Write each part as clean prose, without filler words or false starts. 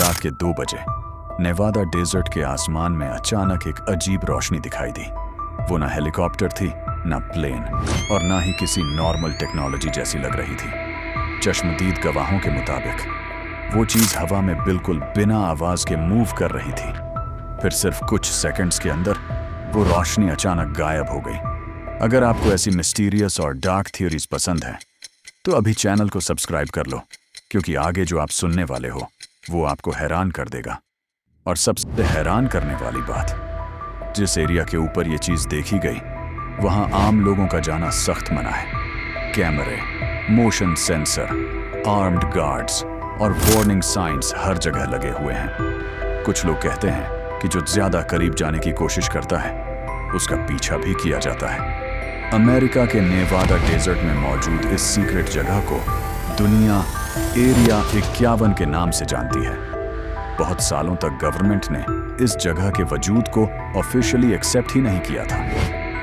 रात के 2 बजे नेवादा डेजर्ट के आसमान में अचानक एक अजीब रोशनी दिखाई दी। वो ना हेलीकॉप्टर थी, ना प्लेन, और ना ही किसी नॉर्मल टेक्नोलॉजी जैसी लग रही थी। चश्मदीद गवाहों के मुताबिक वो चीज हवा में बिल्कुल बिना आवाज के मूव कर रही थी। फिर सिर्फ कुछ सेकंड्स के अंदर वो रोशनी अचानक गायब हो गई। अगर आपको ऐसी मिस्टीरियस और डार्क थियरीज पसंद है तो अभी चैनल को सब्सक्राइब कर लो, क्योंकि आगे जो आप सुनने वाले हो वो आपको हैरान कर देगा। और सबसे हैरान करने वाली बात, जिस एरिया के ऊपर ये चीज देखी गई वहां आम लोगों का जाना सख्त मना है। कैमरे, मोशन सेंसर, आर्म्ड गार्ड्स और वार्निंग साइंस हर जगह लगे हुए हैं। कुछ लोग कहते हैं कि जो ज्यादा करीब जाने की कोशिश करता है उसका पीछा भी किया जाता है। अमेरिका के नेवादा डेजर्ट में मौजूद इस सीक्रेट जगह को दुनिया एरिया 51 के नाम से जानती है। बहुत सालों तक गवर्नमेंट ने इस जगह के वजूद को ऑफिशियली एक्सेप्ट ही नहीं किया था।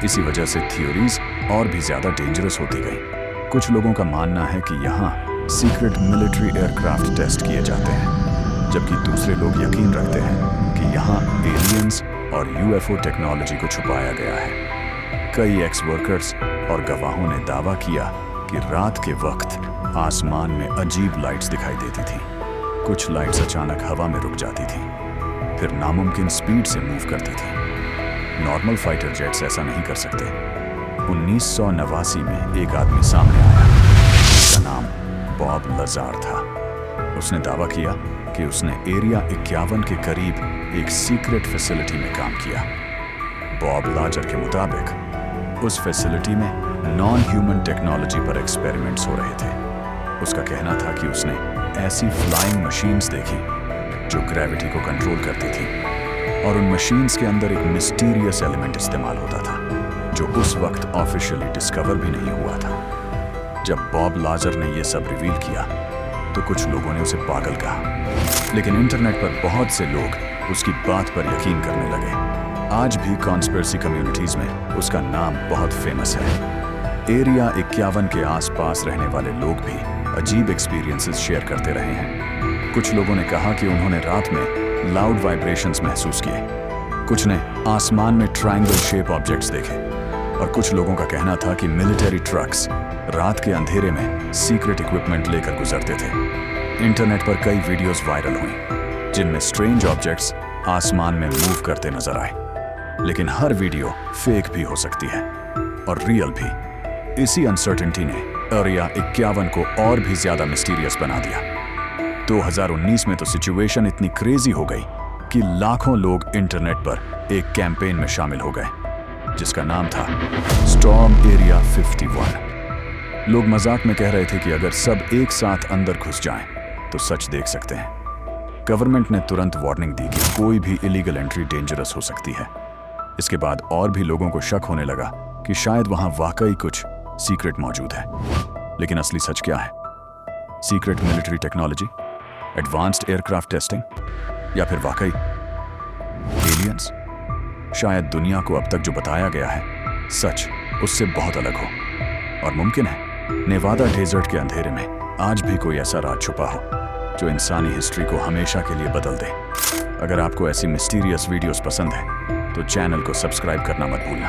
इसी वजह से थ्योरीज और भी ज्यादा डेंजरस होती गई। कुछ लोगों का मानना है कि यहाँ सीक्रेट मिलिट्री एयरक्राफ्ट टेस्ट किए जाते हैं, जबकि दूसरे लोग यकीन रखते हैं कि यहाँ एलियंस और यूएफओ टेक्नोलॉजी को छुपाया गया है। कई एक्स वर्कर्स और गवाहों ने दावा किया कि रात के वक्त आसमान में अजीब लाइट्स दिखाई देती थी। कुछ लाइट्स अचानक हवा में रुक जाती थी, फिर नामुमकिन स्पीड से मूव करती थी। नॉर्मल फाइटर जेट्स ऐसा नहीं कर सकते। 1989 में एक आदमी सामने आया जिसका नाम बॉब लाजर था। उसने दावा किया कि उसने एरिया 51 के करीब एक सीक्रेट फैसिलिटी में काम किया। बॉब लाजर के मुताबिक उस फैसिलिटी में नॉन ह्यूमन टेक्नोलॉजी पर एक्सपेरिमेंट्स हो रहे थे। उसका कहना था कि उसने ऐसी फ्लाइंग मशीन्स देखी जो ग्रेविटी को कंट्रोल करती थी, और उन मशीन्स के अंदर एक मिस्टीरियस एलिमेंट इस्तेमाल होता था जो उस वक्त ऑफिशियली डिस्कवर भी नहीं हुआ था। जब बॉब लाजर ने यह सब रिवील किया तो कुछ लोगों ने उसे पागल कहा, लेकिन इंटरनेट पर बहुत से लोग उसकी बात पर यकीन करने लगे। आज भी कॉन्स्पिरेसी कम्युनिटीज में उसका नाम बहुत फेमस है। एरिया 51 के आसपास रहने वाले लोग भी अजीब एक्सपीरियंसेस शेयर करते रहे हैं। कुछ लोगों ने कहा कि उन्होंने रात में लाउड वाइब्रेशंस महसूस किए। कुछ ने आसमान में ट्रायंगल शेप ऑब्जेक्ट्स देखे, और कुछ लोगों का कहना था कि मिलिट्री ट्रक्स रात के अंधेरे में सीक्रेट इक्विपमेंट लेकर गुजरते थे। इंटरनेट पर कई वीडियोस वायरल हुई जिनमें स्ट्रेंज ऑब्जेक्ट्स आसमान में मूव करते नजर आए, लेकिन हर वीडियो फेक भी हो सकती है और रियल भी। इसी अनसर्टेनिटी ने एरिया 51 को और भी ज्यादा मिस्टीरियस बना दिया। 2019 में तो सिचुएशन इतनी क्रेजी हो गई कि लाखों लोग इंटरनेट पर एक कैंपेन में शामिल हो गए जिसका नाम था स्टॉर्म एरिया 51। लोग मजाक में कह रहे थे कि अगर सब एक साथ अंदर घुस जाएं तो सच देख सकते हैं। गवर्नमेंट ने तुरंत वार्निंग दी कि कोई भी इलीगल एंट्री डेंजरस हो सकती है। इसके बाद और भी लोगों को शक होने लगा कि शायद वहां वाकई कुछ सीक्रेट मौजूद है। लेकिन असली सच क्या है? Secret military technology, advanced aircraft testing, या फिर वाकई एलियंस? शायद दुनिया को अब तक जो बताया गया है सच उससे बहुत अलग हो। और मुमकिन है नेवादा डेजर्ट के अंधेरे में आज भी कोई ऐसा राज छुपा हो जो इंसानी हिस्ट्री को हमेशा के लिए बदल दे। अगर आपको ऐसी मिस्टीरियस वीडियोस पसंद है तो चैनल को सब्सक्राइब करना मत भूलना।